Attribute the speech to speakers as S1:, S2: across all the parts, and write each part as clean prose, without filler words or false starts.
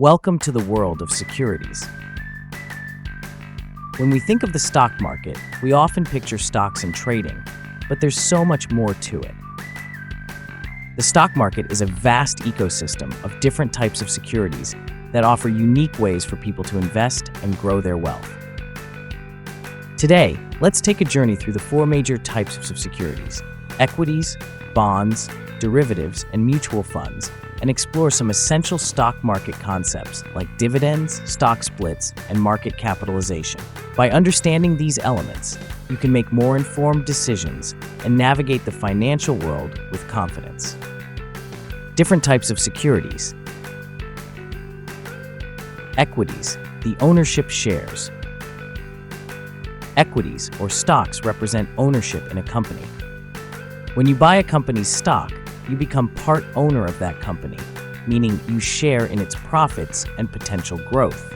S1: Welcome to the world of securities. When we think of the stock market, we often picture stocks and trading, but there's so much more to it. The stock market is a vast ecosystem of different types of securities that offer unique ways for people to invest and grow their wealth. Today, let's take a journey through the four major types of securities: equities, bonds, derivatives, and mutual funds, and explore some essential stock market concepts like dividends, stock splits, and market capitalization. By understanding these elements, you can make more informed decisions and navigate the financial world with confidence. Different types of securities. Equities, the ownership shares. Equities, or stocks, represent ownership in a company. When you buy a company's stock, you become part owner of that company, meaning you share in its profits and potential growth.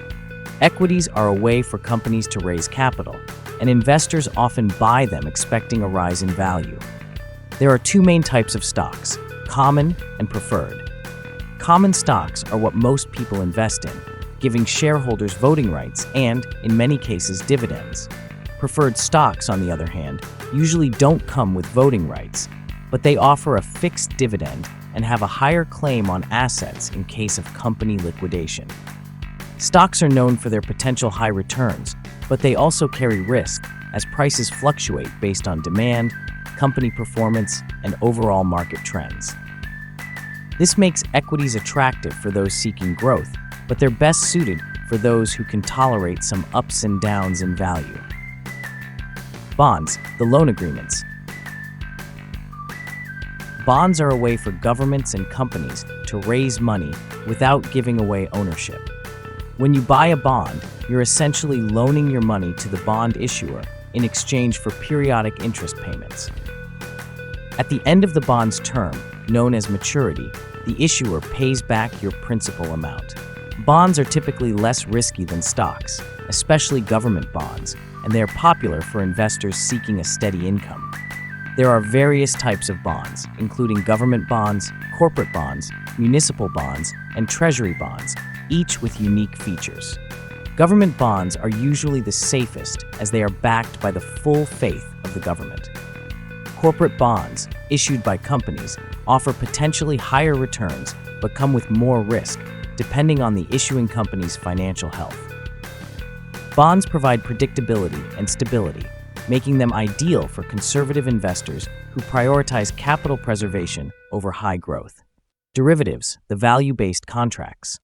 S1: Equities are a way for companies to raise capital, and investors often buy them expecting a rise in value. There are two main types of stocks: common and preferred. Common stocks are what most people invest in, giving shareholders voting rights and, in many cases, dividends. Preferred stocks, on the other hand, usually don't come with voting rights, but they offer a fixed dividend and have a higher claim on assets in case of company liquidation. Stocks are known for their potential high returns, but they also carry risk as prices fluctuate based on demand, company performance, and overall market trends. This makes equities attractive for those seeking growth, but they're best suited for those who can tolerate some ups and downs in value. Bonds, the loan agreements. Bonds are a way for governments and companies to raise money without giving away ownership. When you buy a bond, you're essentially loaning your money to the bond issuer in exchange for periodic interest payments. At the end of the bond's term, known as maturity, the issuer pays back your principal amount. Bonds are typically less risky than stocks, especially government bonds, and they are popular for investors seeking a steady income. There are various types of bonds, including government bonds, corporate bonds, municipal bonds, and treasury bonds, each with unique features. Government bonds are usually the safest as they are backed by the full faith of the government. Corporate bonds, issued by companies, offer potentially higher returns but come with more risk, depending on the issuing company's financial health. Bonds provide predictability and stability, making them ideal for conservative investors who prioritize capital preservation over high growth. Derivatives, the value-based contracts.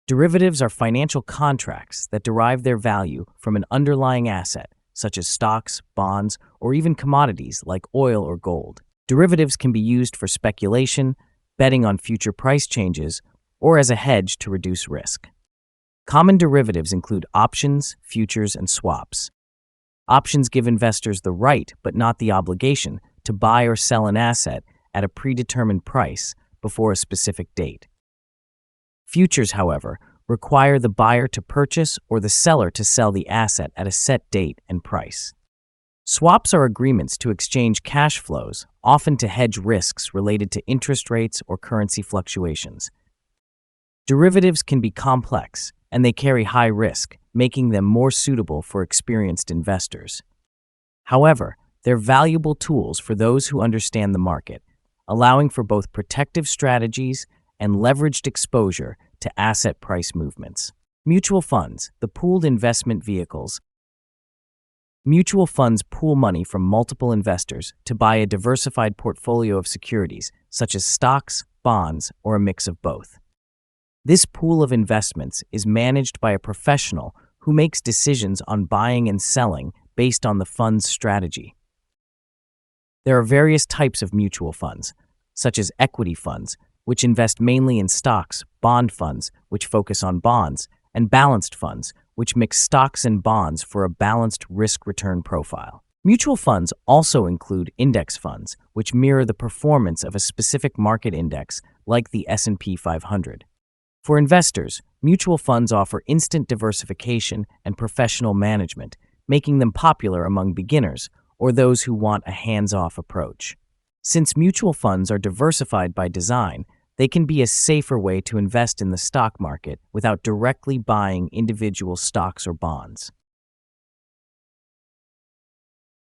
S1: Derivatives are financial contracts that derive their value from an underlying asset, such as stocks, bonds, or even commodities like oil or gold. Derivatives can be used for speculation, betting on future price changes, or as a hedge to reduce risk. Common derivatives include options, futures, and swaps. Options give investors the right, but not the obligation, to buy or sell an asset at a predetermined price before a specific date. Futures, however, require the buyer to purchase or the seller to sell the asset at a set date and price. Swaps are agreements to exchange cash flows, often to hedge risks related to interest rates or currency fluctuations. Derivatives can be complex, and they carry high risk, making them more suitable for experienced investors. However, they're valuable tools for those who understand the market, allowing for both protective strategies and leveraged exposure to asset price movements. Mutual funds, the pooled investment vehicles. Mutual funds pool money from multiple investors to buy a diversified portfolio of securities, such as stocks, bonds, or a mix of both. This pool of investments is managed by a professional who makes decisions on buying and selling based on the fund's strategy. There are various types of mutual funds, such as equity funds, which invest mainly in stocks, bond funds, which focus on bonds, and balanced funds, which mix stocks and bonds for a balanced risk-return profile. Mutual funds also include index funds, which mirror the performance of a specific market index like the S&P 500. For investors, mutual funds offer instant diversification and professional management, making them popular among beginners or those who want a hands-off approach. Since mutual funds are diversified by design, They can be a safer way to invest in the stock market without directly buying individual stocks or bonds.